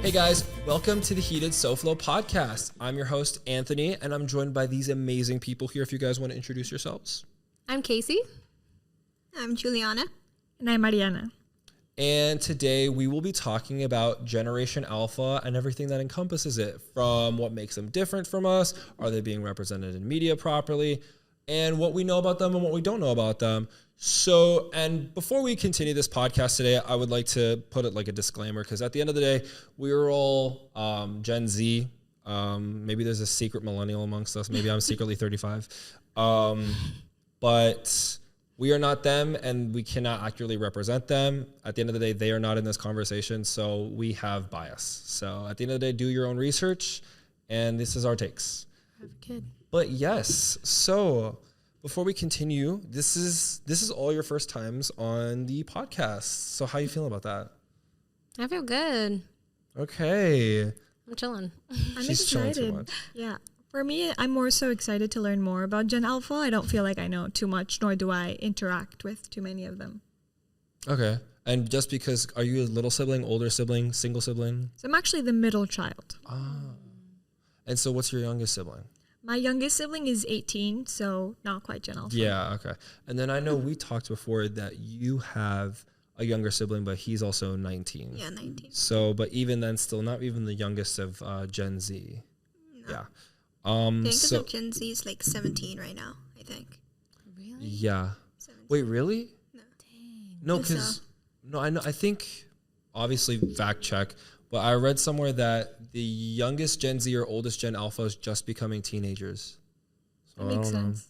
Hey guys, welcome to the Heated SoFlo podcast. I'm your host, Anthony, and I'm joined by these amazing people here. If you guys want to introduce yourselves. I'm Casey. I'm Juliana. And I'm Mariana. And today we will be talking about Generation Alpha and everything that encompasses it, from what makes them different from us, are they being represented in media properly, and what we know about them and what we don't know about them. So, and before we continue this podcast today, I would like to put it like a disclaimer, because at the end of the day, we are all Gen Z. Maybe there's a secret millennial amongst us. Maybe I'm secretly 35. But we are not them, and we cannot accurately represent them. At the end of the day, they are not in this conversation, so we have bias. So at the end of the day, do your own research, and this is our takes. Have a kid. But yes, so before we continue, this is all your first times on the podcast. So how you feeling about that? I feel good. Okay. I'm chilling. I'm She's chilling too excited. much. Yeah. For me, I'm more so excited to learn more about Gen Alpha. I don't feel like I know too much, nor do I interact with too many of them. Okay. And just because, are you a little sibling, older sibling, single sibling? So I'm actually the middle child. Ah. And so what's your youngest sibling? My youngest sibling is 18, so not quite Gen Alpha. Yeah, okay. And then I know we talked before that you have a younger sibling, but he's also 19. Yeah, 19. So, but even then, still not even the youngest of Gen Z. No. Yeah. I think so, Gen Z is like 17 right now, I think. Really? Yeah. 17. Wait, really? No. Dang. No, I think so. because no, I know. I think obviously fact check, but I read somewhere that the youngest Gen Z or oldest Gen Alpha is just becoming teenagers. So That makes I don't sense.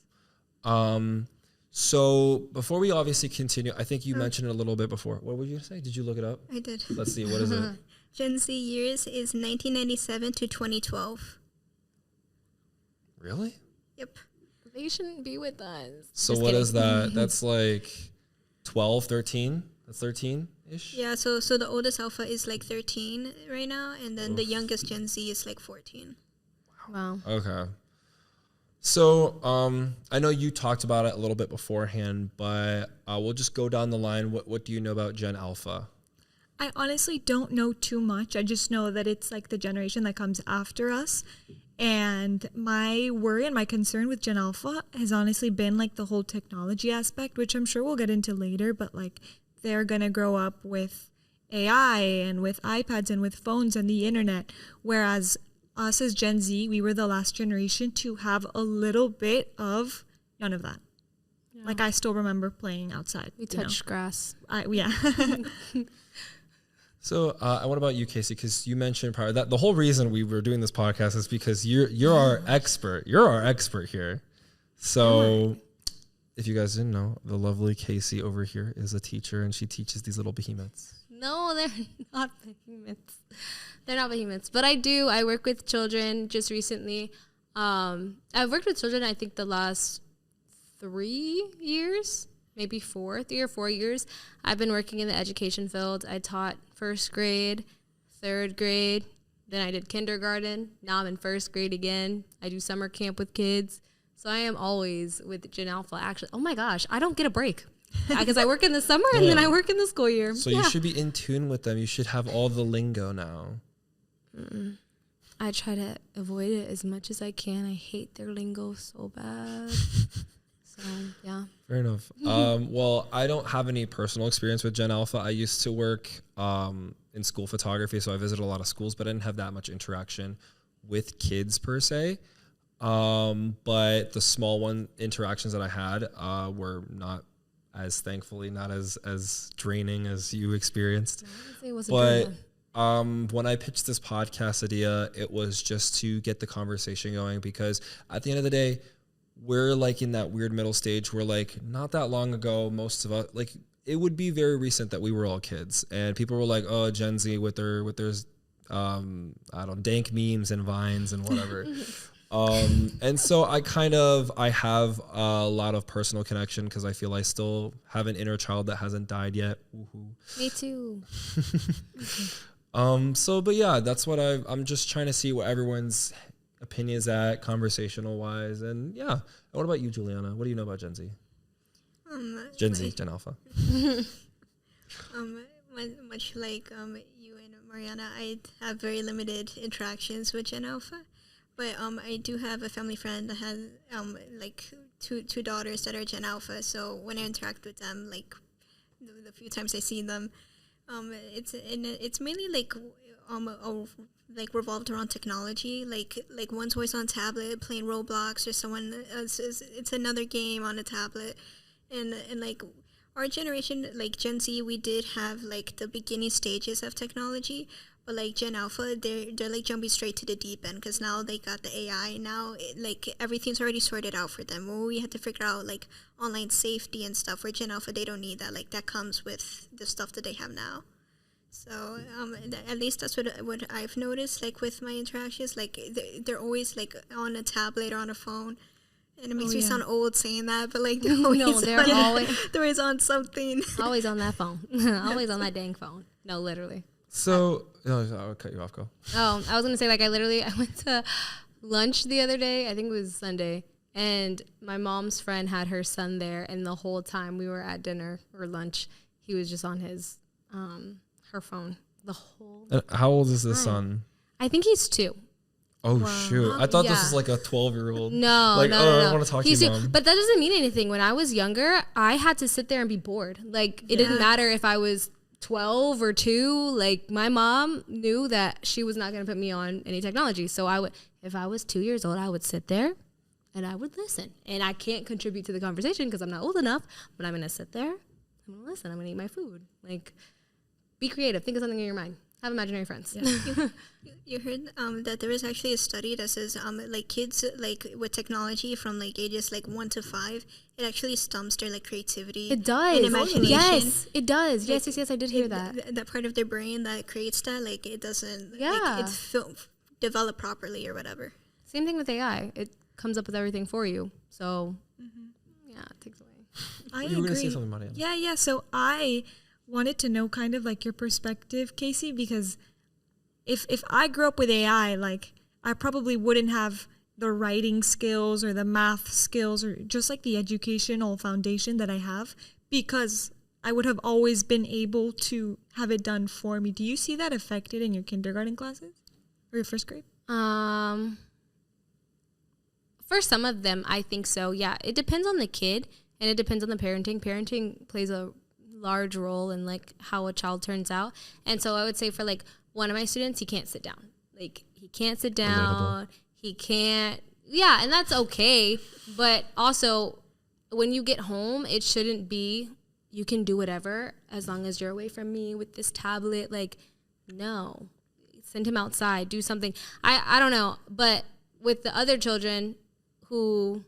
know. So before we obviously continue, I think you mentioned it a little bit before. What were you gonna say? Did you look it up? I did. Let's see. What is it? Gen Z years is 1997 to 2012. Really? Yep. They shouldn't be with us. So Just what kidding. is that? That's like 12, 13? That's 13-ish? Yeah, so the oldest alpha is like 13 right now, and then the youngest Gen Z is like 14. Wow. Okay. So I know you talked about it a little bit beforehand, but we'll just go down the line. What do you know about Gen Alpha? I honestly don't know too much. I just know that it's like the generation that comes after us. And my worry and my concern with Gen Alpha has honestly been like the whole technology aspect, which I'm sure we'll get into later, but like they're going to grow up with AI and with iPads and with phones and the internet. Whereas us as Gen Z, we were the last generation to have a little bit of none of that. Yeah. Like I still remember playing outside. We touched grass. Yeah. So what about you, Casey? Because you mentioned prior that the whole reason we were doing this podcast is because you're our expert. You're our expert here. So if you guys didn't know, the lovely Casey over here is a teacher, and she teaches these little behemoths. No, they're not behemoths. They're not behemoths. But I work with children just recently. I've worked with children, I think, the last 3 years, maybe 3 or 4 years. I've been working in the education field. I taught first grade, third grade, then I did kindergarten. Now I'm in first grade again. I do summer camp with kids. So I am always with Gen Alpha. Actually, oh my gosh, I don't get a break because I work in the summer and then I work in the school year. So you should be in tune with them. You should have all the lingo now. I try to avoid it as much as I can. I hate their lingo so bad. So, yeah. Fair enough. Well, I don't have any personal experience with Gen Alpha. I used to work in school photography, so I visited a lot of schools, but I didn't have that much interaction with kids per se. But the small interactions that I had were not as draining as you experienced. It was But when I pitched this podcast idea, it was just to get the conversation going, because at the end of the day, we're like in that weird middle stage where like not that long ago, most of us, like it would be very recent that we were all kids and people were like, oh, Gen Z with their I don't know, dank memes and vines and whatever. And so I have a lot of personal connection because I feel I still have an inner child that hasn't died yet. Woohoo. Me too. But yeah, that's what I'm just trying to see what everyone's opinion is at conversational wise. And yeah. And what about you, Juliana? What do you know about Gen Z? Gen Alpha. Much like you and Mariana. I have very limited interactions with Gen Alpha, but I do have a family friend that has like two daughters that are Gen Alpha. So when I interact with them, like the few times I see them, it's mainly like revolved around technology. Like one's always on tablet playing Roblox, or someone else it's another game on a tablet, and like our generation, like Gen Z, we did have like the beginning stages of technology, but like Gen Alpha, they're like jumping straight to the deep end because now they got the AI. Now like everything's already sorted out for them. When we had to figure out like online safety and stuff, for Gen Alpha, they don't need that. Like that comes with the stuff that they have now. So at least that's what I've noticed. Like with my interactions, like they're always like on a tablet or on a phone. And it makes me sound old saying that, but like they're always on something. Always on that phone. Always on that dang phone. No, literally. So, I'll cut you off, go. Oh, I was going to say, like, I went to lunch the other day. I think it was Sunday. And my mom's friend had her son there. And the whole time we were at dinner or lunch, he was just on his, her phone the whole And how old is this time. son? I think he's 2. Oh, shoot. I thought this Yeah. was like a 12-year-old. No, like, no. I want to talk to He's you, Mom. But that doesn't mean anything. When I was younger, I had to sit there and be bored. Like, it didn't matter if I was 12 or 2. Like, my mom knew that she was not going to put me on any technology. So if I was 2 years old, I would sit there and I would listen. And I can't contribute to the conversation because I'm not old enough, but I'm going to sit there. I'm going to listen. I'm going to eat my food. Like, be creative. Think of something in your mind. Have imaginary friends. Yeah. You heard that there was actually a study that says like kids like with technology from like ages like 1 to 5, it actually stumps their like creativity. It does. And imagination. Yes, it does. Yes, I did hear that. That part of their brain that creates that, like it doesn't. Yeah. Like, it's developed properly or whatever. Same thing with AI. It comes up with everything for you. So yeah, it takes away. I You were going to say agree. something, Mariana. Yeah. So I wanted to know kind of like your perspective, Casey, because if I grew up with AI, like I probably wouldn't have the writing skills or the math skills or just like the educational foundation that I have because I would have always been able to have it done for me. Do you see that affected in your kindergarten classes or your first grade? For some of them, I think so. Yeah, it depends on the kid and it depends on the parenting. Parenting plays a large role in like how a child turns out. And so I would say for like one of my students, he can't sit down. Like he can't sit down. Relatable. He can't. Yeah, and that's okay. But also when you get home, it shouldn't be you can do whatever as long as you're away from me with this tablet. Like, no. Send him outside. Do something. I don't know. But with the other children who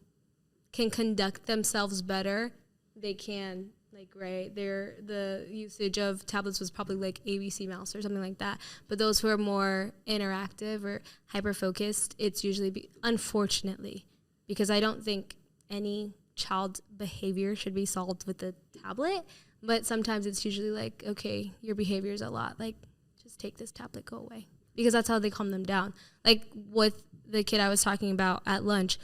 can conduct themselves better, they can. Like, right, the usage of tablets was probably like ABC Mouse or something like that. But those who are more interactive or hyper-focused, it's usually, unfortunately, because I don't think any child's behavior should be solved with a tablet. But sometimes it's usually like, okay, your behavior is a lot. Like, just take this tablet, go away. Because that's how they calm them down. Like with the kid I was talking about at lunch,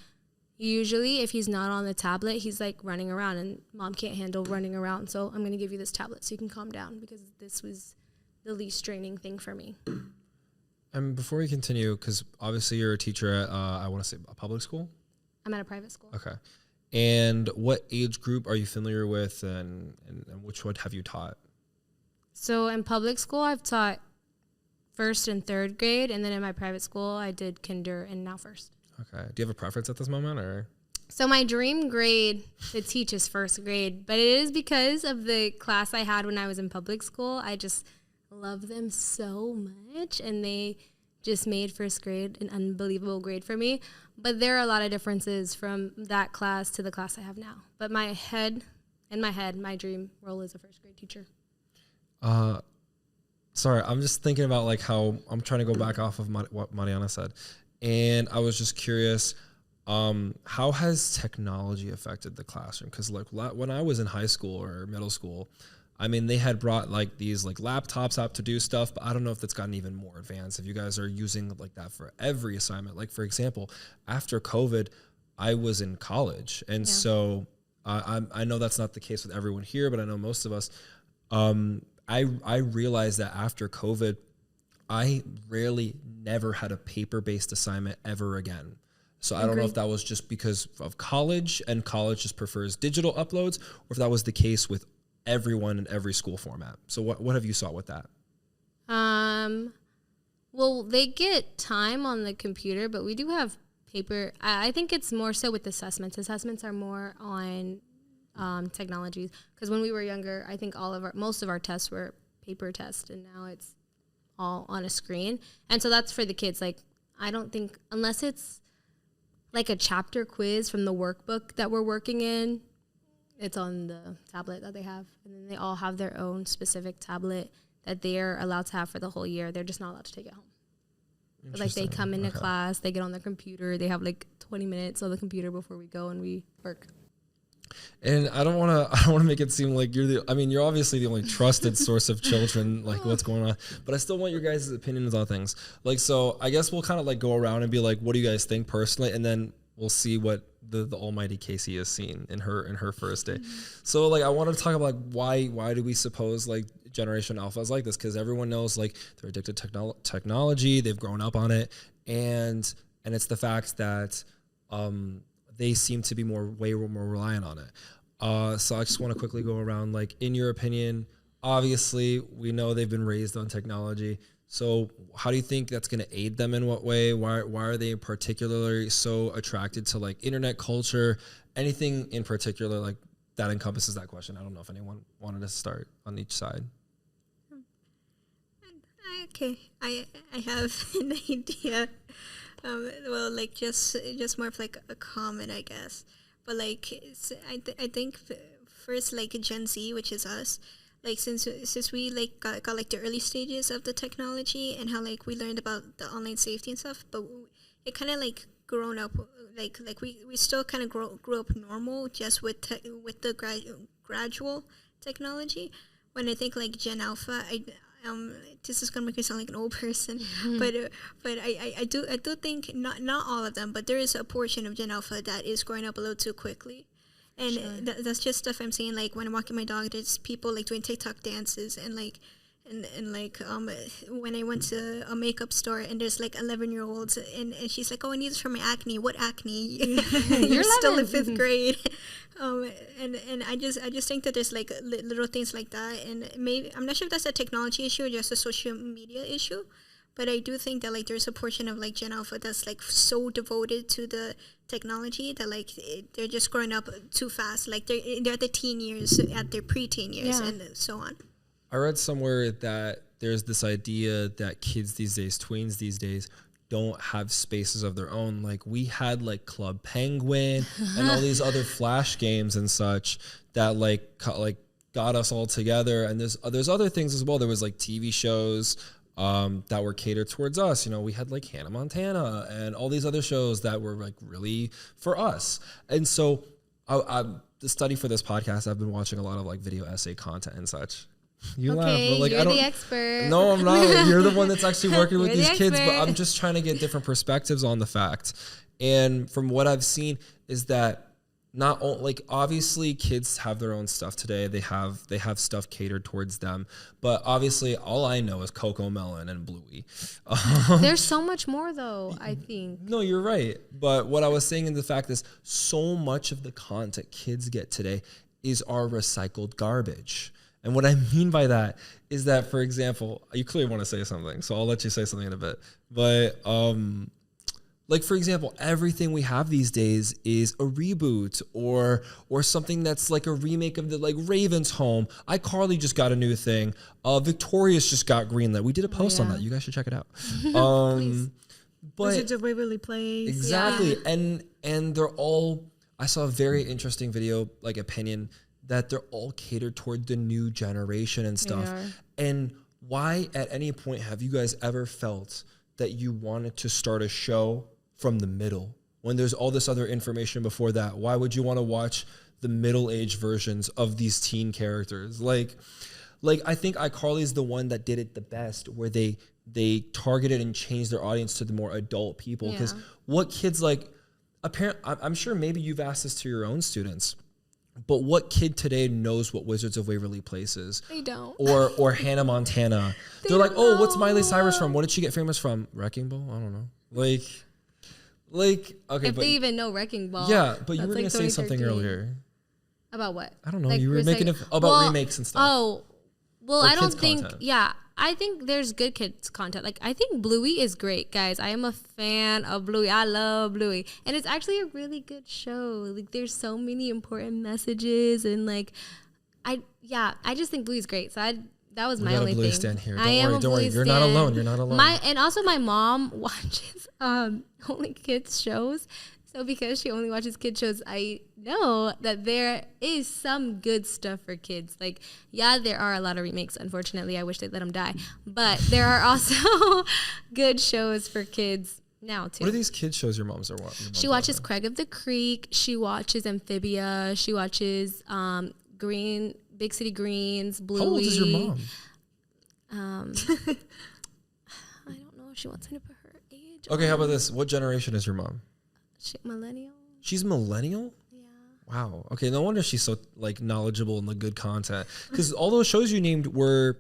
usually if he's not on the tablet, he's like running around and mom can't handle running around. So I'm going to give you this tablet so you can calm down because this was the least draining thing for me. And before we continue, because obviously you're a teacher at, I want to say a public school? I'm at a private school. Okay. And what age group are you familiar with and which one have you taught? So in public school, I've taught 1st and 3rd grade. And then in my private school, I did kinder and now 1st. Okay. Do you have a preference at this moment or? So my dream grade to teach is 1st grade, but it is because of the class I had when I was in public school. I just love them so much, and they just made 1st grade an unbelievable grade for me. But there are a lot of differences from that class to the class I have now. But my dream role is a 1st grade teacher. Sorry, I'm just thinking about like how I'm trying to go back off of what Mariana said. And I was just curious, how has technology affected the classroom? Because like when I was in high school or middle school, I mean, they had brought like these like laptops out to do stuff, but I don't know if that's gotten even more advanced. If you guys are using like that for every assignment, like for example, after COVID, I was in college. And so I know that's not the case with everyone here, but I know most of us, I realized that after COVID, I rarely never had a paper-based assignment ever again. So I don't know if that was just because of college and college just prefers digital uploads, or if that was the case with everyone in every school format. So what have you saw with that? Well, they get time on the computer, but we do have paper. I think it's more so with assessments. Assessments are more on technologies, because when we were younger, I think most of our tests were paper tests, and now it's all on a screen. And so that's for the kids. Like, I don't think, unless it's like a chapter quiz from the workbook that we're working in, it's on the tablet that they have. And then they all have their own specific tablet that they're allowed to have for the whole year. They're just not allowed to take it home. But like, they come into class, they get on their computer, they have like 20 minutes on the computer before we go and we work. And I don't want to make it seem like you're obviously the only trusted source of children, like what's going on, but I still want your guys' opinions on things. Like, so I guess we'll kind of like go around and be like, what do you guys think personally? And then we'll see what the almighty Casey has seen in her first day. So like, I want to talk about like, why do we suppose like Generation Alpha is like this? Because everyone knows like they're addicted to technology, they've grown up on it, and it's the fact that they seem to be way more reliant on it. So I just want to quickly go around, like, in your opinion, obviously we know they've been raised on technology. So how do you think that's going to aid them in what way? Why are they particularly so attracted to like internet culture? Anything in particular like that encompasses that question? I don't know if anyone wanted to start on each side. Okay, I have an idea. Well, like just more of like a comment, I guess. But like, I think first, like Gen Z, which is us, like since we like got like the early stages of the technology and how like we learned about the online safety and stuff, but it kind of like grown up, like we still kind of grew up normal just with the gradual technology. When I think like Gen Alpha, this is gonna make me sound like an old person, but I do think not all of them, but there is a portion of Gen Alpha that is growing up a little too quickly, and sure. That's just stuff I'm seeing. Like when I'm walking my dog, there's people like doing TikTok dances, and like when I went to a makeup store and there's like 11-year-olds and she's like, oh, I need this for my acne. What acne? You're still in 5th grade. And I just think that there's like little things like that, and maybe I'm not sure if that's a technology issue or just a social media issue, but I do think that like there's a portion of like Gen Alpha that's like so devoted to the technology that like they're just growing up too fast. Like they're at the teen years, at their preteen years, and so on. I read somewhere that there's this idea that kids these days, tweens these days, don't have spaces of their own. Like we had like Club Penguin and all these other Flash games and such that like got us all together. And there's other things as well. There was like TV shows that were catered towards us. You know, we had like Hannah Montana and all these other shows that were like really for us. And so the study for this podcast, I've been watching a lot of like video essay content and such. You laugh, but like, you're the expert. No, I'm not. You're the one that's actually working with these kids, but I'm just trying to get different perspectives on the fact. And from what I've seen is that not all, like obviously kids have their own stuff today. They have stuff catered towards them, but obviously all I know is Coco Melon and Bluey. There's so much more though, I think. No, you're right. But what I was saying in the fact is so much of the content kids get today is our recycled garbage. And what I mean by that is that, for example, you clearly want to say something, so I'll let you say something in a bit. But like, for example, everything we have these days is a reboot or something that's like a remake of the like Raven's Home. iCarly just got a new thing. Victorious just got greenlit. We did a post on that. You guys should check it out. But Wizards of Waverly Place. Exactly. Yeah. And they're all, I saw a very interesting video, like opinion, that they're all catered toward the new generation and stuff. And why at any point have you guys ever felt that you wanted to start a show from the middle when there's all this other information before that? Why would you want to watch the middle-aged versions of these teen characters? Like I think iCarly's the one that did it the best, where they targeted and changed their audience to the more adult people. Because what kids like, apparently, I'm sure maybe you've asked this to your own students. But what kid today knows what Wizards of Waverly Place is? They don't. Or Hannah Montana. They're like, oh, what's Miley Cyrus from? What did she get famous from? Wrecking Ball? I don't know. Like, okay. If they even know Wrecking Ball. Yeah, but you that's were going to say something 2013. earlier. About what? I don't know. Like, You were we're making saying- it about remakes and stuff. Oh, well, Or I don't kids' think. content. Yeah, I think there's good kids content. Like I think Bluey is great, guys. I am a fan of Bluey. I love Bluey, and it's actually a really good show. Like there's so many important messages, and like I just think Bluey's great. So that was We my got a only Bluey thing. stan here. I am a Don't worry. Bluey You're not stan. alone. You're not alone. And also my mom watches only kids shows. So because she only watches kid shows, I know that there is some good stuff for kids. Like, yeah, there are a lot of remakes. Unfortunately, I wish they'd let them die. But there are also good shows for kids now, too. What are these kids shows your moms are watching? She watches Craig of the Creek. She watches Amphibia. She watches Big City Greens, Bluey. How old is your mom? I don't know if she wants me to put her age. Okay, how about this? What generation is your mom? Millennial. She's millennial? Yeah. Wow. Okay, no wonder she's so like knowledgeable in the good content. Because all those shows you named were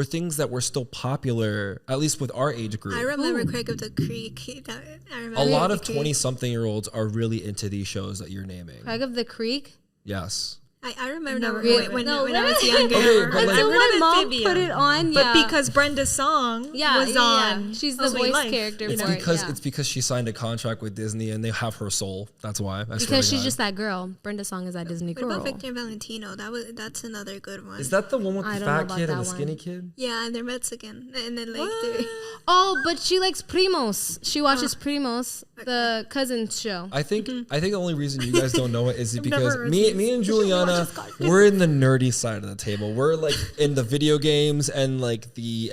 things that were still popular, at least with our age group. I remember Craig of the Creek. I remember A lot of the Creek. 20-something-year-olds are really into these shows that you're naming. Craig of the Creek. Yes. I remember Never when, heard when, No, when I was younger. Okay, but Until like- my mom Amphibia. put it on, But yeah. because Brenda's song was on. She's the Sweet voice Life, character you It's for because it. Yeah. it's because she signed a contract with Disney and they have her soul. That's why. I swear Because to she's God. just that girl. Brenda's song is that Disney What girl. about Victor and Valentino? That's another good one. Is that the one with I the don't know fat about kid and that the one. skinny kid? Yeah, and they're Mexican, and then like they're Oh, but she likes Primos. She watches Primos, the cousins show. I think the only reason you guys don't know it is because never heard me and Juliana, we're in the nerdy side of the table. We're like in the video games and like the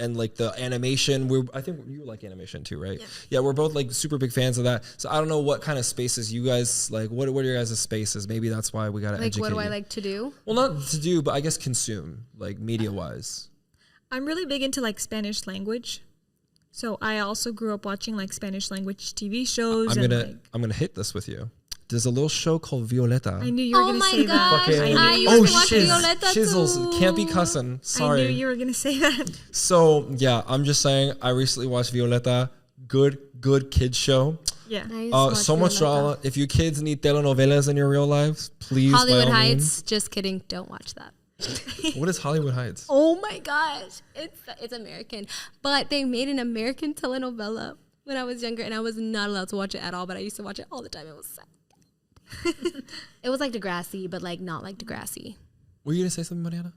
animation. I think you like animation too, right? Yeah, we're both like super big fans of that. So I don't know what kind of spaces you guys like. What are your guys' spaces? Maybe that's why we gotta Like, educate what do I you. like to do? Well, not to do, but I guess consume, like media wise. I'm really big into like Spanish language. So I also grew up watching like Spanish language TV shows. I'm gonna hit this with you. There's a little show called Violeta. I knew you were Oh going to my say gosh, that. Fucking- I used oh to watch shiz, Violeta shizzles, too. can't be cussing. Sorry. I knew you were going to say that. So yeah, I'm just saying. I recently watched Violeta. Good kids show. Yeah. I used to watch So much Violeta. drama. If you kids need telenovelas in your real lives, please. by Hollywood all Heights. Just kidding. Don't watch that. means. What is Hollywood Heights? Oh my gosh, it's American, but they made an American telenovela when I was younger, and I was not allowed to watch it at all. But I used to watch it all the time. It was sad. It was like Degrassi, but like not like Degrassi. Were you gonna say something, Mariana?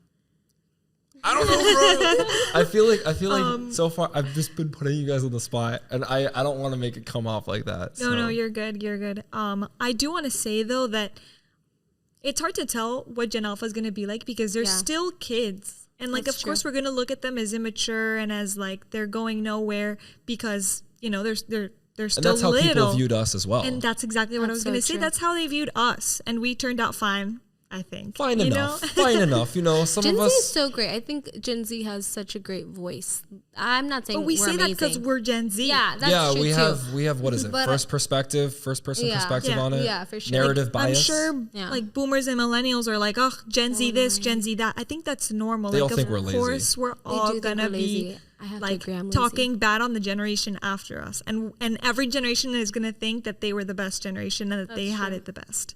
I don't know, bro. I feel like so far I've just been putting you guys on the spot, and I don't want to make it come off like that. No, you're good. You're good. I do want to say though that it's hard to tell what Gen Alpha is going to be like because they're Yeah. still kids. And like, That's of course, we're going to look at them as immature and as like they're going nowhere because, you know, they're still and that's how little. people viewed us as well. And that's exactly what I That's was going to so say. true. That's how they viewed us. And we turned out fine, I think. Fine you enough. know? Fine enough. You know, some Gen of Z is us. so great. I think Gen Z has such a great voice. I'm not saying But we we're say that amazing. because we're Gen Z. Yeah, that's Yeah, true too. we have what is it? But first person Yeah. perspective Yeah. on it. Yeah, for sure. Narrative I'm bias. sure Yeah. like boomers and millennials are like, oh, Gen Z this, Gen Z that. I think that's normal. They all like, think of we're lazy. course, we're all do think gonna we're be lazy. I have to like agree, I'm lazy. talking bad on the generation after us, and every generation is gonna think that they were the best generation and that they had true. it the best.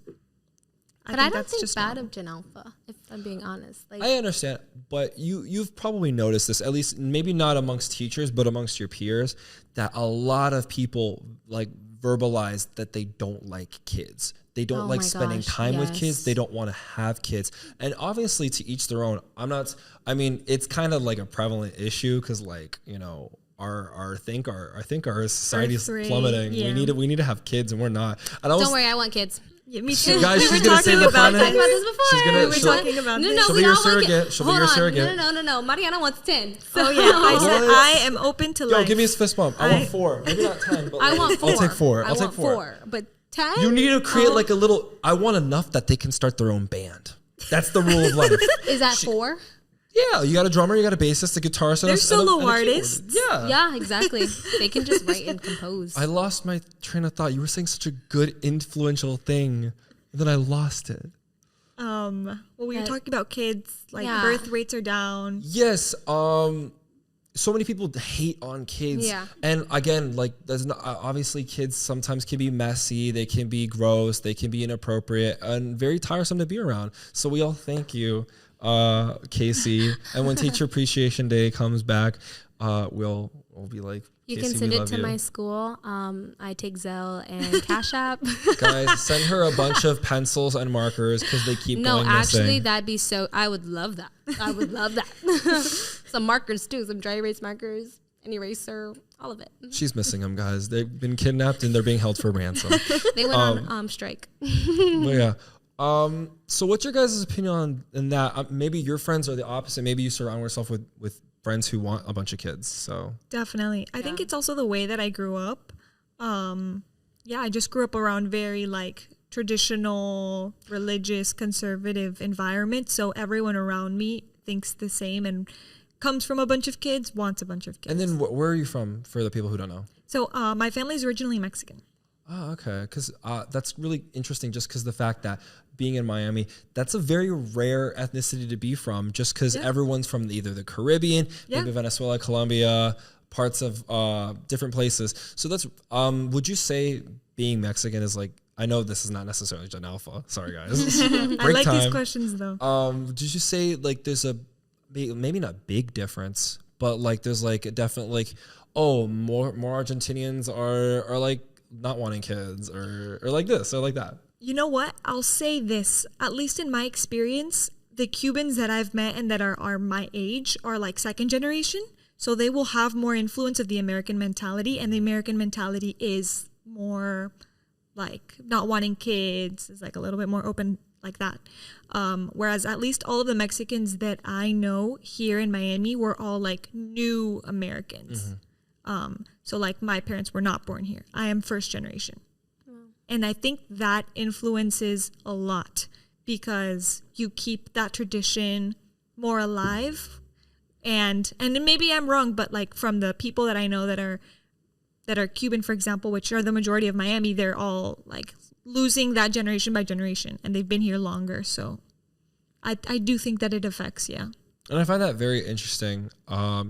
But I don't that's think just bad normal. of Gen Alpha, if I'm being honest. Like, I understand, but you've probably noticed this, at least maybe not amongst teachers, but amongst your peers, that a lot of people like verbalize that they don't like kids. They don't Oh like my spending gosh, time with kids. yes. They don't want to have kids. And obviously to each their own. I mean, it's kind of like a prevalent issue because like, you know, I think our society is rate, plummeting. yeah. We need to have kids and we're not. And I was, don't worry, I want kids. Yeah, me too. guys, We she's were gonna say talking the about fun. Talked about this before. She's gonna- We were she'll- talking about no, this. no, She'll we be your all want surrogate. kids. She'll be Hold your on. surrogate. No. Mariana wants 10. So Oh yeah, I said What? I am open to Yo, life. give me a fist bump. I want 4. Maybe not 10, but I like, want 4. I'll take 4. I I'll take want 4. But 10? You need to create like a little. I want enough that they can start their own band. That's the rule of life. Is that 4? Yeah, you got a drummer, you got a bassist, a guitarist, and They're a, solo and a keyboard. artists. Yeah. Yeah, exactly. They can just write and compose. I lost my train of thought. You were saying such a good, influential thing, and then I lost it. Well, we were talking about kids, like Yeah. birth rates are down. Yes. So many people hate on kids. Yeah. And again, like there's not, obviously kids sometimes can be messy, they can be gross, they can be inappropriate and very tiresome to be around. So we all thank you, Casey. And when Teacher Appreciation Day comes back, we'll be like, You Casey, can send we it love to you. my school. I take Zelle and Cash App. Guys, send her a bunch of pencils and markers because they keep No, going actually, missing. that'd be so. I would love that. I would love that. Some markers too, some dry erase markers, an eraser, all of it. She's missing them, guys. They've been kidnapped and they're being held for ransom. They went on strike. But yeah. So what's your guys' opinion on in that? Maybe your friends are the opposite. Maybe you surround yourself with friends who want a bunch of kids. So Definitely. I think it's also the way that I grew up. I just grew up around very like traditional, religious, conservative environment. So everyone around me thinks the same and comes from a bunch of kids, wants a bunch of kids. and then where are you from? For the people who don't know. So my family is originally Mexican. Oh, okay. Because that's really interesting. Just because the fact that being in Miami, that's a very rare ethnicity to be from. Just because everyone's from either the Caribbean, maybe Venezuela, Colombia, parts of different places. So that's. Would you say being Mexican is like? I know this is not necessarily Gen Alpha. Sorry, guys. I like these questions though. Did you say like there's a maybe not big difference, but like there's like a definite like more Argentinians are like not wanting kids or like this or like that. You know what? I'll say this. At least in my experience, the Cubans that I've met and that are my age are like second generation. So they will have more influence of the American mentality. And the American mentality is more like not wanting kids, is like a little bit more open like that. Whereas at least all of the Mexicans that I know here in Miami were all like new Americans. So like my parents were not born here. I am first generation. And I think that influences a lot because you keep that tradition more alive. And maybe I'm wrong, but like from the people that I know that are Cuban, for example, which are the majority of Miami, they're all like losing that generation by generation and they've been here longer. So I do think that it affects, yeah. And I find that very interesting,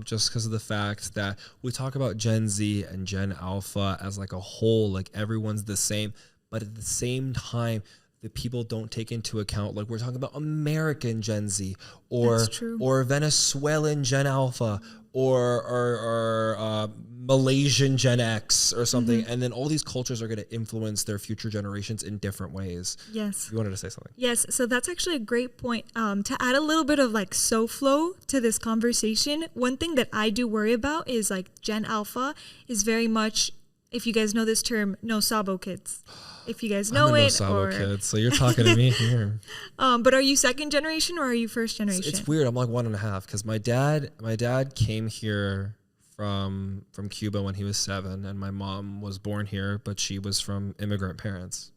just because of the fact that we talk about Gen Z and Gen Alpha as like a whole, like everyone's the same, but at the same time, the people don't take into account, like we're talking about American Gen Z or Venezuelan Gen Alpha or Malaysian Gen X or something. And then all these cultures are going to influence their future generations in different ways. Yes. You wanted to say something? Yes. So that's actually a great point. To add a little bit of like SoFlo to this conversation, one thing that I do worry about is like Gen Alpha is very much, if you guys know this term, no sabo kids. If you guys know I'm a it. no sabo kid, so you're talking to me here. But are you second generation or are you first generation? It's weird. I'm like 1.5 because my dad came here from Cuba when he was 7, and my mom was born here, but she was from immigrant parents.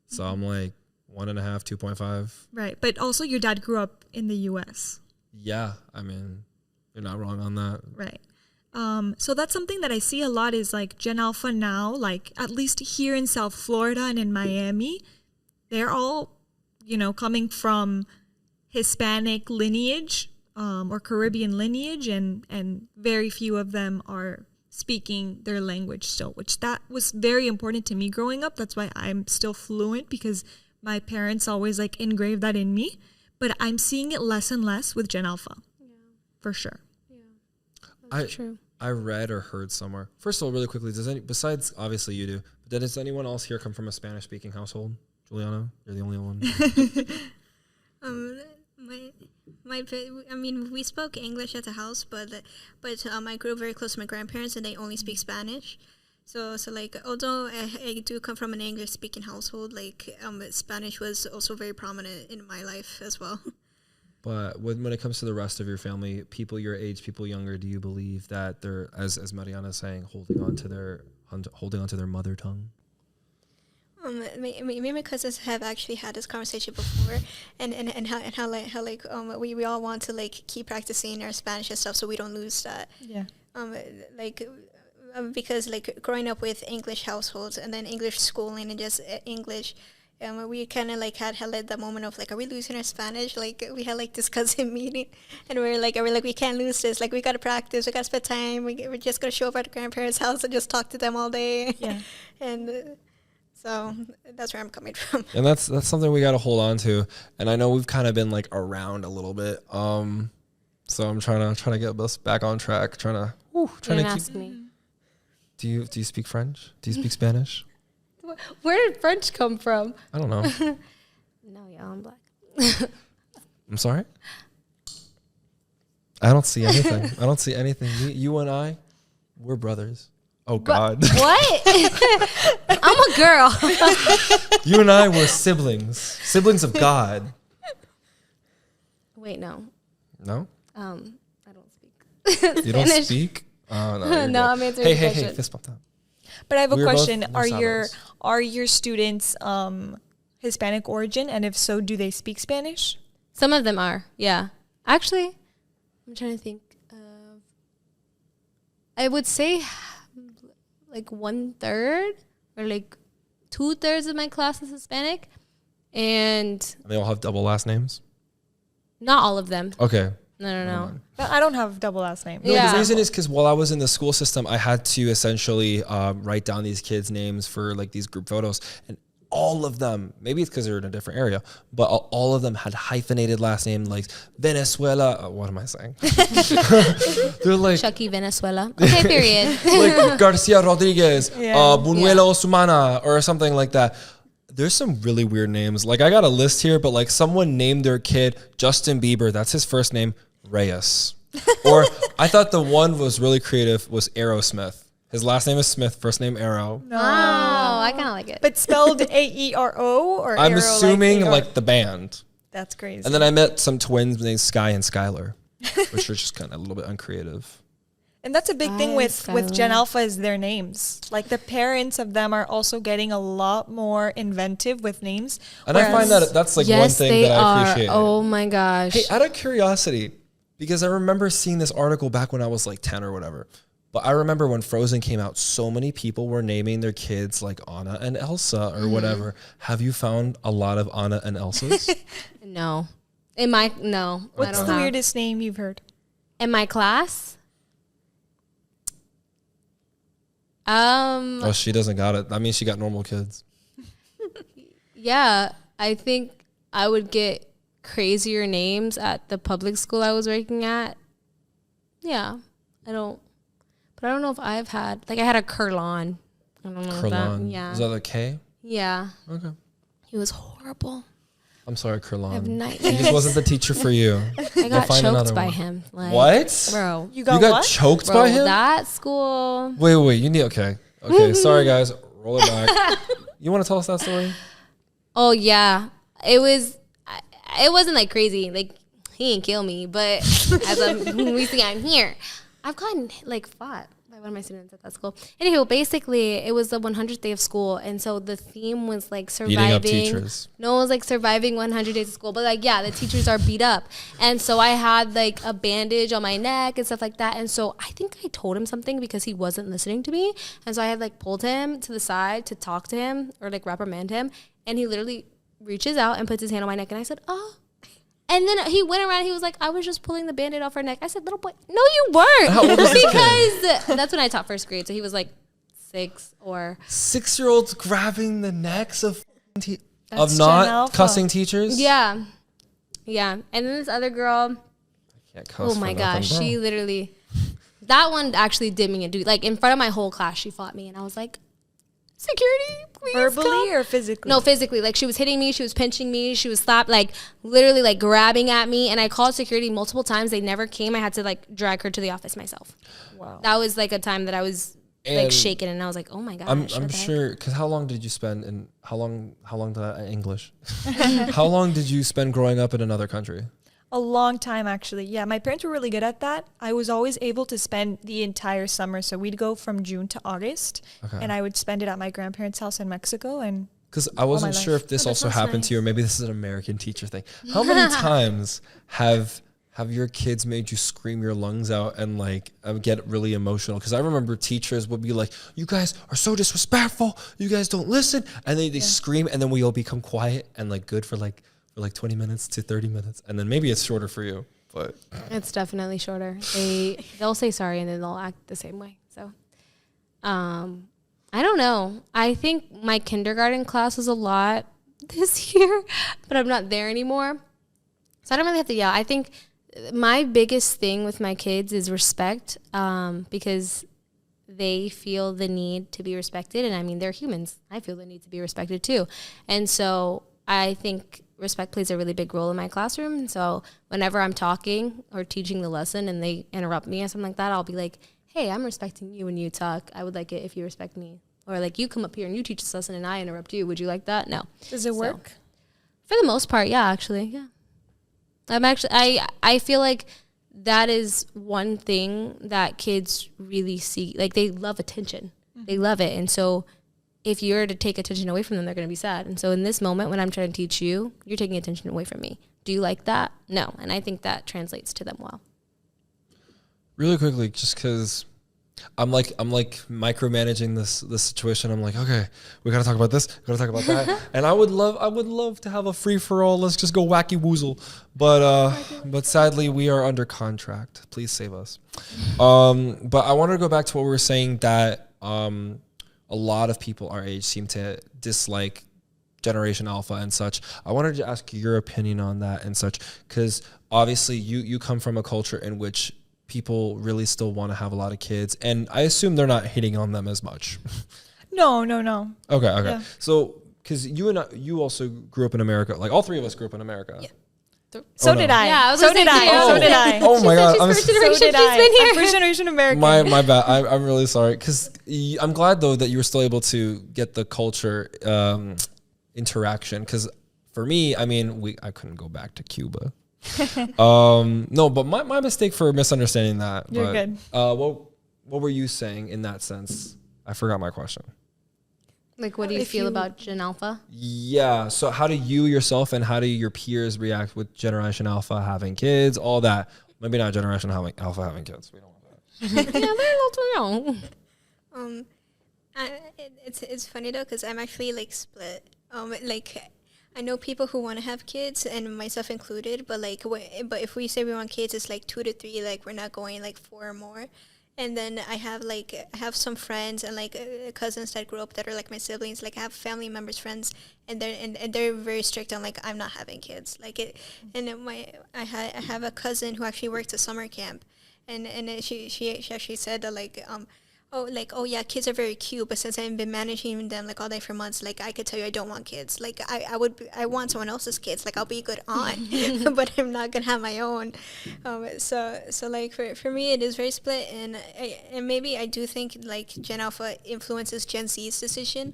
So I'm like 1.5, 2.5. Right, but also your dad grew up in the U.S. Yeah, I mean, you're not wrong on that. Right. So that's something that I see a lot is like Gen Alpha now, like at least here in South Florida and in Miami, they're all, coming from Hispanic lineage or Caribbean lineage, and very few of them are speaking their language still, which that was very important to me growing up. That's why I'm still fluent, because my parents always like engraved that in me. But I'm seeing it less and less with Gen Alpha, for sure. That's true. I read or heard somewhere. First of all, really quickly, besides obviously you do, but does anyone else here come from a Spanish-speaking household? Juliana, you're the only one. We spoke English at the house, but I grew up very close to my grandparents, and they only speak Spanish. So like, although I do come from an English-speaking household, like Spanish was also very prominent in my life as well. But when it comes to the rest of your family, people your age, people younger, do you believe that they're, as Mariana is saying, holding on to their mother tongue? Me and my cousins have actually had this conversation before, and how we all want to like keep practicing our Spanish and stuff so we don't lose that. Yeah. Because like growing up with English households and then English schooling and just English, we kind of like had like that moment of like, are we losing our Spanish? Like we had like this cousin meeting, and we're like, we can't lose this. Like we gotta practice. We gotta spend time. We're just gonna show up at the grandparents' house and just talk to them all day. Yeah. And so that's where I'm coming from. And that's something we got to hold on to. And I know we've kind of been like around a little bit. So I'm trying to get us back on track. Trying to ask me. Do you speak French? Do you speak Spanish? Where did French come from? I don't know. No, yeah, I'm black. I'm sorry? I don't see anything. I don't see anything. You and I, we're brothers. Oh, God. What? I'm a girl. You and I were siblings. Siblings of God. Wait, no. No? I don't speak. You don't speak? Oh, no. You're No, good. I'm answering the Hey, question. fist bump that. But I have a We were both question. Los Are your students Hispanic origin? And if so, do they speak Spanish? Some of them are, yeah. Actually, I'm trying to think of, I would say like 1/3 or like 2/3 of my class is Hispanic. And They all have double last names? not all of them. Okay. No. No, I don't have double last name. No, Yeah. the reason is because while I was in the school system, I had to essentially write down these kids' names for like these group photos, and all of them, maybe it's because they're in a different area, but all of them had hyphenated last name like Venezuela. What am I saying? They're like Chucky Venezuela. Okay, period. like Garcia Rodriguez, Yeah. Buñuelo Sumana, or something like that. There's some really weird names. Like I got a list here, but like someone named their kid Justin Bieber. That's his first name, Reyes. Or I thought the one was really creative was Aerosmith. His last name is Smith, first name Arrow. No. Oh, I kind of like it. But spelled AERO or I'm Aero assuming AR? like the band. That's crazy. And then I met some twins named Sky and Skylar, which are just kind of a little bit uncreative. And that's a big thing Hi, with Gen Skylar. Alpha is their names. Like the parents of them are also getting a lot more inventive with names. And I find that that's like yes, one thing they that I are. appreciate. Oh my gosh. Hey, out of curiosity, because I remember seeing this article back when I was like 10 or whatever. But I remember when Frozen came out, so many people were naming their kids like Anna and Elsa or whatever. Have you found a lot of Anna and Elsas? No. No. I What's don't the have. weirdest name you've heard? In my class? Oh, she doesn't got it. That means she got normal kids. Yeah, I think I would get crazier names at the public school I was working at. Yeah, I don't know if I've had, like I had a Curlon. I don't know if that, Curlon. yeah. Is that a K? Yeah, Okay. he was horrible. I'm sorry, I have Curlon. He nightmares. just wasn't the teacher for you. I got find another choked by one. him. Like, What? Bro. You You got got what? choked Bro, by him? that school. Wait. You need, okay. Okay, sorry guys. Roll it back. You want to tell us that story? Oh yeah, it wasn't like crazy. Like he didn't kill me, but as we see, I'm here. I've gotten like fought by one of my students at that school. Anywho, basically, it was the 100th day of school, and so the theme was like surviving. Beating up teachers. No, it was like surviving 100 days of school. But like, yeah, the teachers are beat up, and so I had like a bandage on my neck and stuff like that. And so I think I told him something because he wasn't listening to me, and so I had like pulled him to the side to talk to him or like reprimand him, and he literally reaches out and puts his hand on my neck, and I said, "Oh." And then he went around. He was like, "I was just pulling the Band-Aid off her neck." I said, "Little boy, no, you weren't." How old is this kid? Because that's when I taught first grade, so he was like 6 or 6-year-olds grabbing the necks of That's Gen not Alpha. cussing teachers? yeah. And then this other girl. Can't cuss Oh for my nothing, gosh, bro. she literally. That one actually did me a dude. Like in front of my whole class, she fought me, and I was like, "Security, please Verbally come." or physically? No, physically. Like she was hitting me, she was pinching me, she was like literally like grabbing at me, and I called security multiple times. They never came. I had to like drag her to the office myself. Wow. That was like a time that I was And like shaken, and I was like, "Oh my gosh." I'm what the heck? sure, because how long did you spend in, how long did I, English? How long did you spend growing up in another country? A long time, actually. Yeah, my parents were really good at that. I was always able to spend the entire summer. So we'd go from June to August, Okay. and I would spend it at my grandparents' house in Mexico. And Because I wasn't my sure life. if this Oh, that also sounds happened to you, or nice. maybe this is an American teacher thing. How many times have have your kids made you scream your lungs out and like get really emotional? Because I remember teachers would be like, you guys are so disrespectful, you guys don't listen, and they scream, and then we all become quiet and like good for like 20 minutes to 30 minutes, and then maybe it's shorter for you, but It's definitely shorter. They'll say sorry and then they'll act the same way. So I don't know. I think my kindergarten class was a lot this year, but I'm not there anymore, so I don't really have to yell. I think my biggest thing with my kids is respect, because they feel the need to be respected. And I mean, they're humans. I feel the need to be respected too. And so I think respect plays a really big role in my classroom. And so whenever I'm talking or teaching the lesson and they interrupt me or something like that, I'll be like, hey, I'm respecting you when you talk. I would like it if you respect me. Or like, you come up here and you teach this lesson and I interrupt you. Would you like that? No. Does it work? For the most part, yeah, actually, yeah. I feel like that is one thing that kids really see. Like, they love attention. They love it. And so if you're to take attention away from them, they're going to be sad. And so in this moment, when I'm trying to teach you, you're taking attention away from me. Do you like that? No. And I think that translates to them well. really quickly, just because I'm like micromanaging this situation. I'm like, okay, we gotta talk about this, we gotta talk about that, and I would love to have a free for all. Let's just go wacky woozle, but sadly we are under contract. Please save us. But I wanted to go back to what we were saying, that a lot of people our age seem to dislike Generation Alpha and such. I wanted to ask your opinion on that and such, because obviously you come from a culture in which people really still want to have a lot of kids, and I assume they're not hitting on them as much. No. Okay. Yeah. So, because you also grew up in America, like all three of us grew up in America. Yeah. So no. did I. Yeah, I was so gonna did say, I. too. So did I. Oh my God. She's first generation. So did She's I. been here. I'm first generation American. My bad. I'm really sorry, because I'm glad though that you were still able to get the culture interaction. Because for me, I mean, I couldn't go back to Cuba. No, but my mistake for misunderstanding that. You're but, good. What were you saying in that sense? I forgot my question. Like, what do you feel about Gen Alpha? Yeah. So how do you yourself and how do your peers react with Generation Alpha having kids? All that. Maybe not Generation Alpha having kids. We don't want that. Yeah, they're a little too young. It's funny though, because I'm actually like split. Like, I know people who want to have kids, and myself included, but like, but if we say we want kids, it's like 2 to 3. Like, we're not going like 4 or more. And then I have some friends and like cousins that grew up that are like my siblings. Like, I have family members, friends, and they're very strict on like, I'm not having kids. Like it, and then I have a cousin who actually works at summer camp, and she actually said that like oh yeah, kids are very cute, but since I've been managing them like all day for months, like I could tell you I don't want kids. Like I want someone else's kids. Like, I'll be a good aunt, but I'm not gonna have my own. So like for me it is very split, and maybe I do think like Gen Alpha influences Gen Z's decision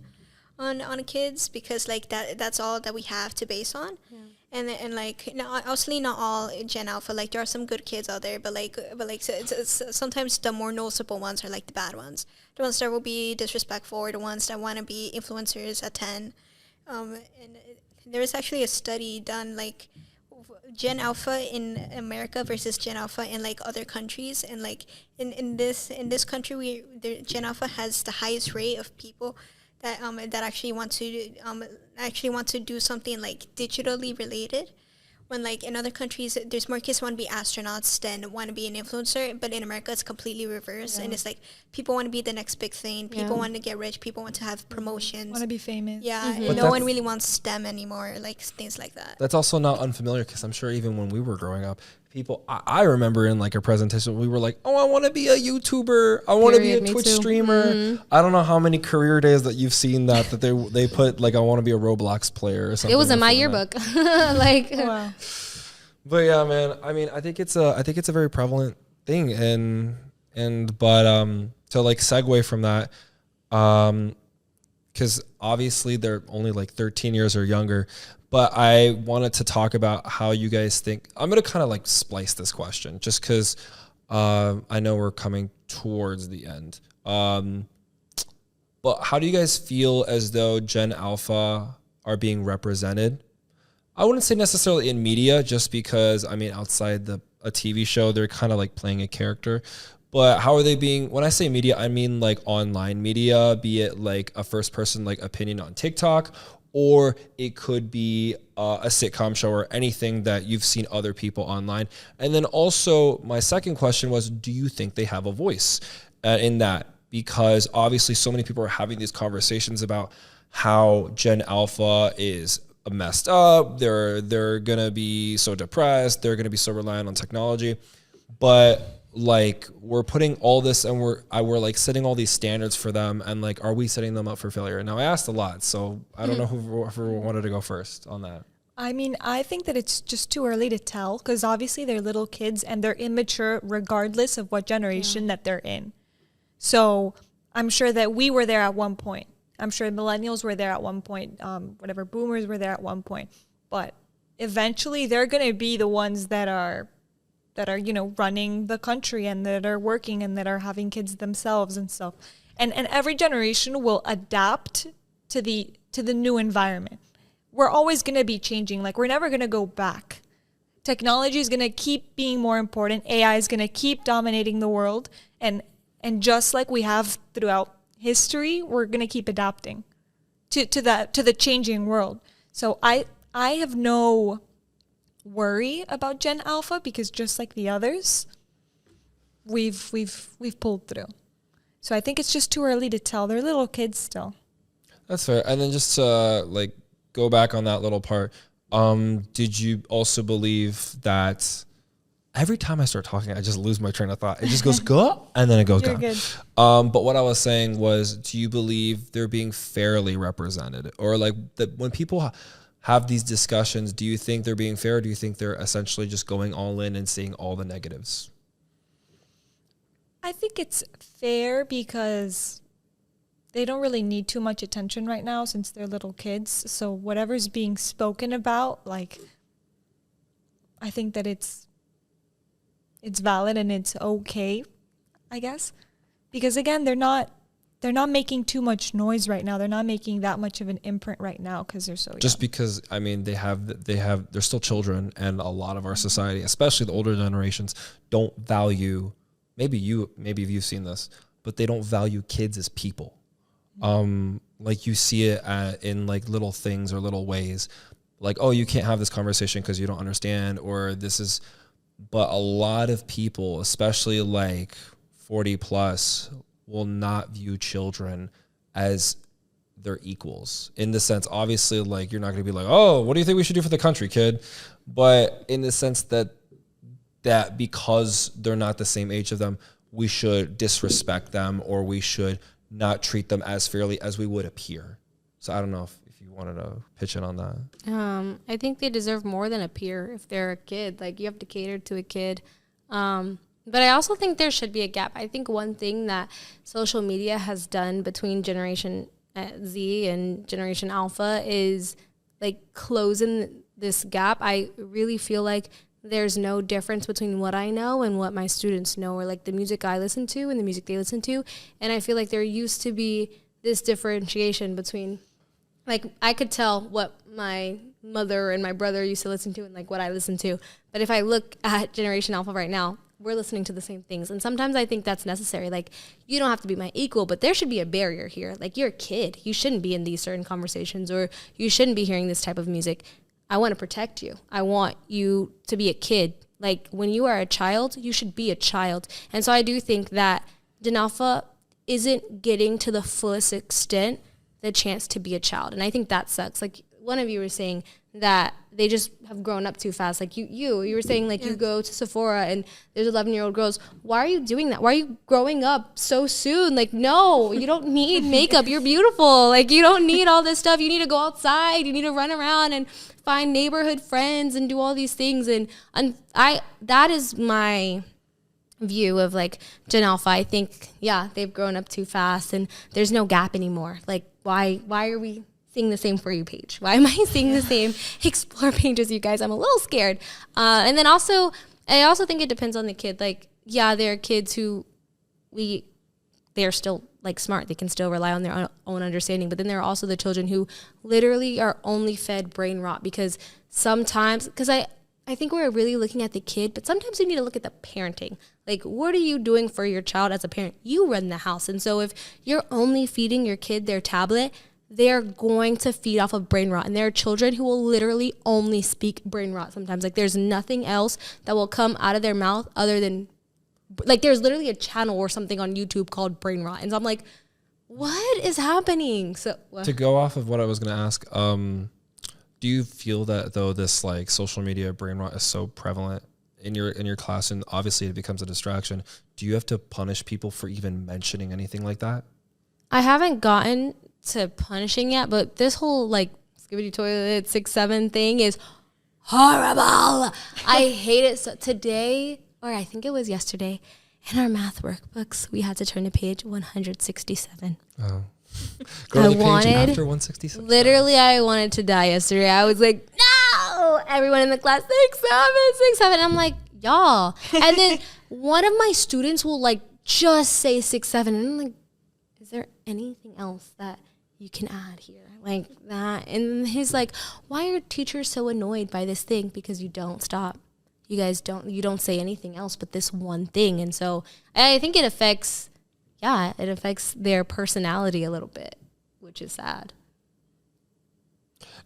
on kids, because like that's all that we have to base on. Yeah. And like, no, obviously not all Gen Alpha. Like, there are some good kids out there, but it's sometimes the more noticeable ones are like the bad ones, the ones that will be disrespectful, or the ones that want to be influencers at 10. And there was actually a study done like Gen Alpha in America versus Gen Alpha in like other countries, and like in this country, Gen Alpha has the highest rate of people that actually want to do something like digitally related, when like in other countries there's more kids who want to be astronauts than want to be an influencer, but in America it's completely reversed. Yeah. And it's like people want to be the next big thing, people want to get rich, people want to have promotions, want to be famous. Yeah. And no one really wants STEM anymore, like things like that. That's also not unfamiliar, because I'm sure even when we were growing up, people, I remember in like a presentation, we were like, oh, I want to be a YouTuber. I want to be a Twitch streamer. Mm-hmm. I don't know how many career days that you've seen that they put like, I want to be a Roblox player or something. It was in my yearbook. Like, oh, wow. But yeah, man, I mean, I think it's a very prevalent thing. But to like segue from that, because obviously they're only like 13 years or younger, but I wanted to talk about how you guys think. I'm going to kind of like splice this question just because I know we're coming towards the end. But how do you guys feel as though Gen Alpha are being represented? I wouldn't say necessarily in media, just because, I mean, outside the a TV show. They're kind of like playing a character. But how are they being, when I say media, I mean like online media, be it like a first person like opinion on TikTok, or it could be a sitcom show or anything that you've seen other people online. And then also my second question was, do you think they have a voice in that? Because obviously so many people are having these conversations about how Gen Alpha is messed up. They're going to be so depressed. They're going to be so reliant on technology. But like we're putting all this and we're like setting all these standards for them, and like are we setting them up for failure? Now I asked a lot, so I don't know who wanted to go first on that. I mean, I think that it's just too early to tell because obviously they're little kids and they're immature regardless of what generation that they're in. So I'm sure that we were there at one point. I'm sure millennials were there at one point. Whatever, boomers were there at one point. But eventually they're going to be the ones that are, running the country and that are working and that are having kids themselves and stuff. And every generation will adapt to the new environment. We're always going to be changing. Like, we're never going to go back. Technology is going to keep being more important. AI is going to keep dominating the world. And just like we have throughout history, we're going to keep adapting to the changing world. So I have no worry about Gen Alpha because just like the others, we've pulled through. So I think it's just too early to tell. They're little kids still. That's fair. And then just to go back on that little part, did you also believe that every time I start talking, I just lose my train of thought. It just goes go and then it goes You're gone. good. But what I was saying was, do you believe they're being fairly represented, or like that when people have these discussions, do you think they're being fair, or do you think they're essentially just going all in and seeing all the negatives? I think it's fair because they don't really need too much attention right now since they're little kids. So whatever's being spoken about, like, I think that it's valid and it's okay, I guess. Because again, they're not making too much noise right now. They're not making that much of an imprint right now because they're so young. Just because, I mean, they're still children, and a lot of our society, especially the older generations, don't value, maybe you've seen this, but they don't value kids as people. Like you see it in like little things or little ways, like, oh, you can't have this conversation because you don't understand, or this is, but a lot of people, especially like 40 plus, will not view children as their equals, in the sense, obviously, like, you're not going to be like, oh, what do you think we should do for the country, kid? But in the sense that because they're not the same age of them, we should disrespect them, or we should not treat them as fairly as we would a peer. So I don't know if you wanted to pitch in on that. I think they deserve more than a peer if they're a kid. Like, you have to cater to a kid. But I also think there should be a gap. I think one thing that social media has done between Generation Z and Generation Alpha is like closing this gap. I really feel like there's no difference between what I know and what my students know, or like the music I listen to and the music they listen to. And I feel like there used to be this differentiation between, like, I could tell what my mother and my brother used to listen to and like what I listen to. But if I look at Generation Alpha right now, we're listening to the same things. And sometimes I think that's necessary. Like, you don't have to be my equal, but there should be a barrier here. Like, you're a kid. You shouldn't be in these certain conversations, or you shouldn't be hearing this type of music. I want to protect you. I want you to be a kid. Like, when you are a child, you should be a child. And so I do think that Gen Alpha isn't getting to the fullest extent the chance to be a child. And I think that sucks. Like, one of you were saying that they just have grown up too fast. Like you were saying, like, you go to Sephora and there's 11-year-old girls. Why are you doing that? Why are you growing up so soon? Like, no, you don't need makeup. You're beautiful. Like, you don't need all this stuff. You need to go outside. You need to run around and find neighborhood friends and do all these things. And that is my view of like Gen Alpha. I think, yeah, they've grown up too fast and there's no gap anymore. Like, why are we seeing the same For You page? Why am I seeing the same Explore page as you guys? I'm a little scared. And then also, I also think it depends on the kid. Like, yeah, there are kids who they're still like smart. They can still rely on their own understanding. But then there are also the children who literally are only fed brain rot because sometimes, because I think we're really looking at the kid, but sometimes we need to look at the parenting. Like, what are you doing for your child as a parent? You run the house. And so if you're only feeding your kid their tablet, they're going to feed off of brain rot. And there are children who will literally only speak brain rot sometimes. Like, there's nothing else that will come out of their mouth other than, like, there's literally a channel or something on YouTube called brain rot. And so I'm like, what is happening? So to go off of what I was going to ask, do you feel that though this like social media brain rot is so prevalent in your class, and obviously it becomes a distraction, do you have to punish people for even mentioning anything like that? I haven't gotten to punishing yet, but this whole like skibidi toilet 6-7 thing is horrible. I hate it. So today, or I think it was yesterday, in our math workbooks, we had to turn to page 167. Oh. Go to the page after 167. Literally, I wanted to die yesterday. I was like, no! Everyone in the class, 6-7. I'm like, y'all. And then one of my students will like just say 6-7. And I'm like, is there anything else that you can add here? Like that. And he's like, why are teachers so annoyed by this thing? Because you don't stop. You guys don't say anything else but this one thing. And so I think it affects their personality a little bit, which is sad.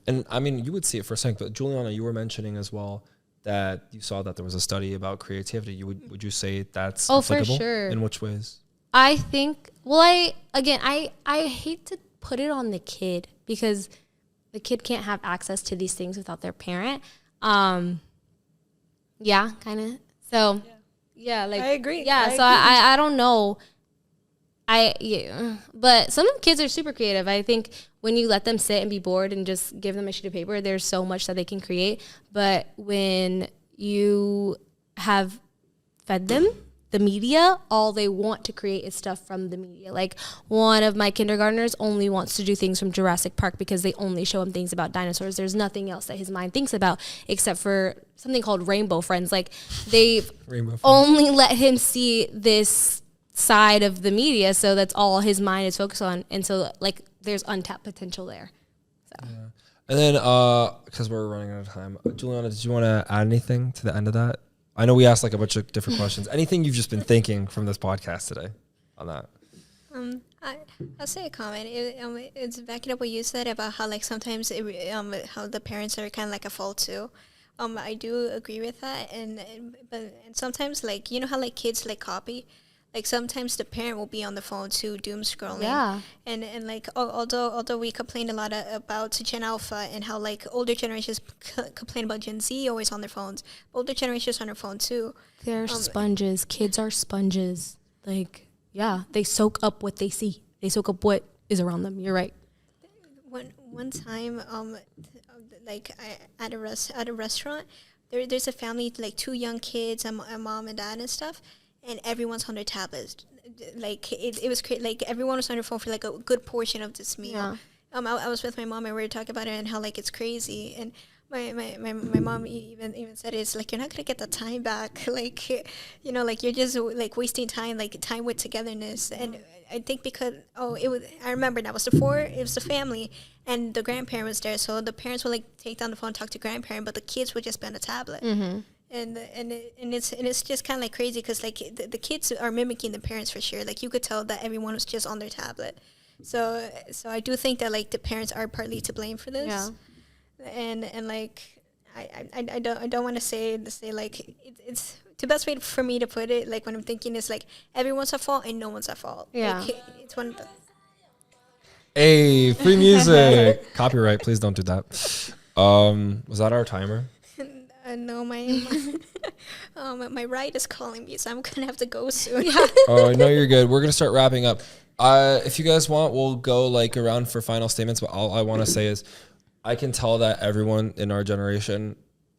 And I mean, you would see it for a second, but Juliana, you were mentioning as well that you saw that there was a study about creativity. Would you say that's applicable? For sure. In which ways? I think, well, I hate to put it on the kid because the kid can't have access to these things without their parent. Yeah, kind of. So, yeah, like I agree. Yeah, I don't know. But some kids are super creative. I think when you let them sit and be bored and just give them a sheet of paper, there's so much that they can create. But when you have fed them the media, all they want to create is stuff from the media. Like one of my kindergartners only wants to do things from Jurassic Park because they only show him things about dinosaurs. There's nothing else that his mind thinks about except for something called Rainbow Friends. Like they've only let him see this side of the media, so that's all his mind is focused on. And so like there's untapped potential there. So. Yeah. And then because we're running out of time, Juliana, did you want to add anything to the end of that? I know we asked like a bunch of different questions. Anything you've just been thinking from this podcast today on that? I'll say a comment. It's backing up what you said about how like sometimes how the parents are kind of like a fault too. I do agree with that, but sometimes like you know how like kids like copy. Like sometimes the parent will be on the phone too, doom scrolling. Yeah. And like although we complain a lot about Gen Alpha and how like older generations complain about Gen Z always on their phones, older generations on their phone too. They're sponges. Kids are sponges. Like yeah, they soak up what they see. They soak up what is around them. You're right. One time, like at a restaurant, there's a family like 2 young kids, a mom and dad and stuff. And everyone's on their tablets. Like it was like everyone was on their phone for like a good portion of this meal. Yeah. I was with my mom and we were talking about it and how like it's crazy. And my mom even said it's like you're not gonna get the time back. Like you know, like you're just like wasting time, like time with togetherness. And I think because I remember that was it was the family and the grandparent was there. So the parents would like take down the phone and talk to grandparent, but the kids would just be on the tablet. Mm-hmm. And it's just kind of like crazy because like the kids are mimicking the parents for sure. Like you could tell that everyone was just on their tablet. So I do think that like the parents are partly to blame for this. Yeah. And like I don't want to say like it's the best way for me to put it. Like when I'm thinking is like everyone's at fault and no one's at fault. Yeah. Like, it's one of the. Hey, free music. Copyright. Please don't do that. Was that our timer? No, my ride is calling me, so I'm gonna have to go soon. Oh, no, you're good. We're gonna start wrapping up. If you guys want, we'll go like around for final statements. But all I want to say is, I can tell that everyone in our generation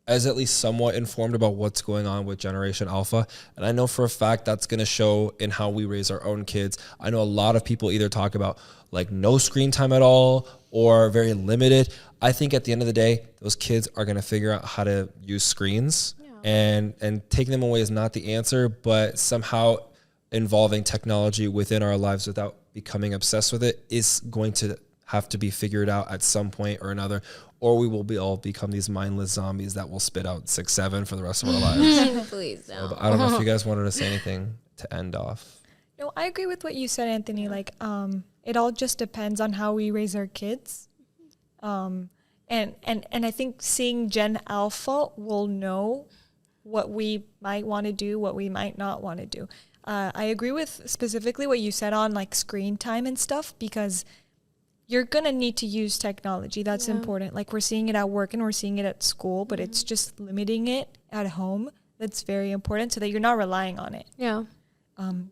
is at least somewhat informed about what's going on with Generation Alpha, and I know for a fact that's gonna show in how we raise our own kids. I know a lot of people either talk about like no screen time at all or very limited. I think at the end of the day, those kids are going to figure out how to use screens, and taking them away is not the answer, but somehow involving technology within our lives without becoming obsessed with it is going to have to be figured out at some point or another, or we will all become these mindless zombies that will spit out 6'7" for the rest of our lives. Please So, don't. but I don't know if you guys wanted to say anything to end off. No, I agree with what you said, Anthony. Like, it all just depends on how we raise our kids. And I think seeing Gen Alpha will know what we might want to do, what we might not want to do. I agree with specifically what you said on like screen time and stuff, because you're going to need to use technology. That's important. Like, we're seeing it at work and we're seeing it at school, but it's just limiting it at home. That's very important so that you're not relying on it. Yeah.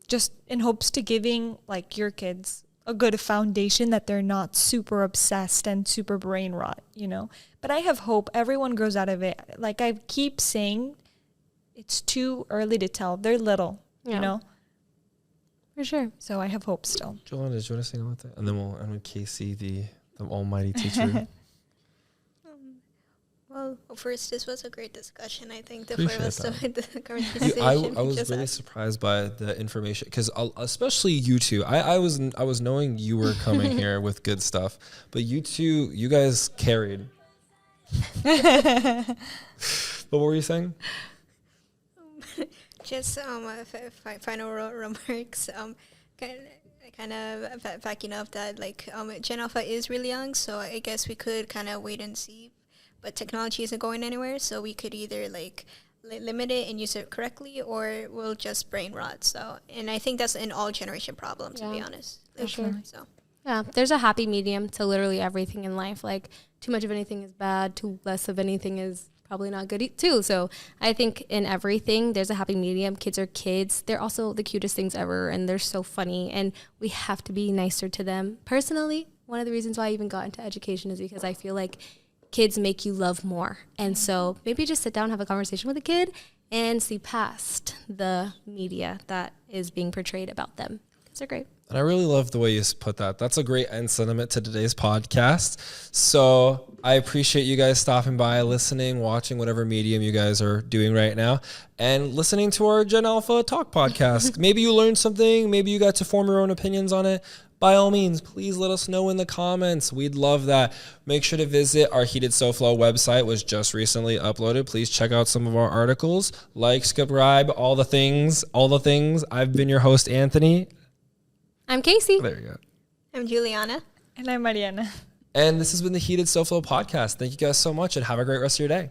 Just in hopes to giving like your kids a good foundation that they're not super obsessed and super brain rot, you know. But I have hope everyone grows out of it. Like I keep saying, it's too early to tell. They're little, you know. For sure. So I have hope still. Joanna, did you want to say about that? And then we'll end with Casey, the almighty teacher. Well, first, this was a great discussion. I think the Appreciate four of us that. started the conversation. I was really surprised by the information, because especially you two. I was knowing you were coming here with good stuff, but you two, you guys carried. But what were you saying? Just final remarks. Kind of backing up that like Gen Alpha is really young, so I guess we could kind of wait and see. But technology isn't going anywhere, so we could either like limit it and use it correctly, or we'll just brain rot. So, and I think that's an all generation problem, to be honest. For sure. So. Yeah, there's a happy medium to literally everything in life. Like, too much of anything is bad, too less of anything is probably not good too. So I think in everything, there's a happy medium. Kids are kids. They're also the cutest things ever, and they're so funny, and we have to be nicer to them. Personally, one of the reasons why I even got into education is because I feel like kids make you love more. And so maybe just sit down, have a conversation with a kid, and see past the media that is being portrayed about them. Kids are great. And I really love the way you put that. That's a great end sentiment to today's podcast. So I appreciate you guys stopping by, listening, watching whatever medium you guys are doing right now, and listening to our Gen Alpha Talk podcast. Maybe you learned something. Maybe you got to form your own opinions on it. By all means, please let us know in the comments. We'd love that. Make sure to visit our Heated SoFlo website, was just recently uploaded. Please check out some of our articles. Like, subscribe, all the things. I've been your host, Anthony. I'm Casey. There you go. I'm Juliana. And I'm Mariana. And this has been the Heated SoFlo podcast. Thank you guys so much, and have a great rest of your day.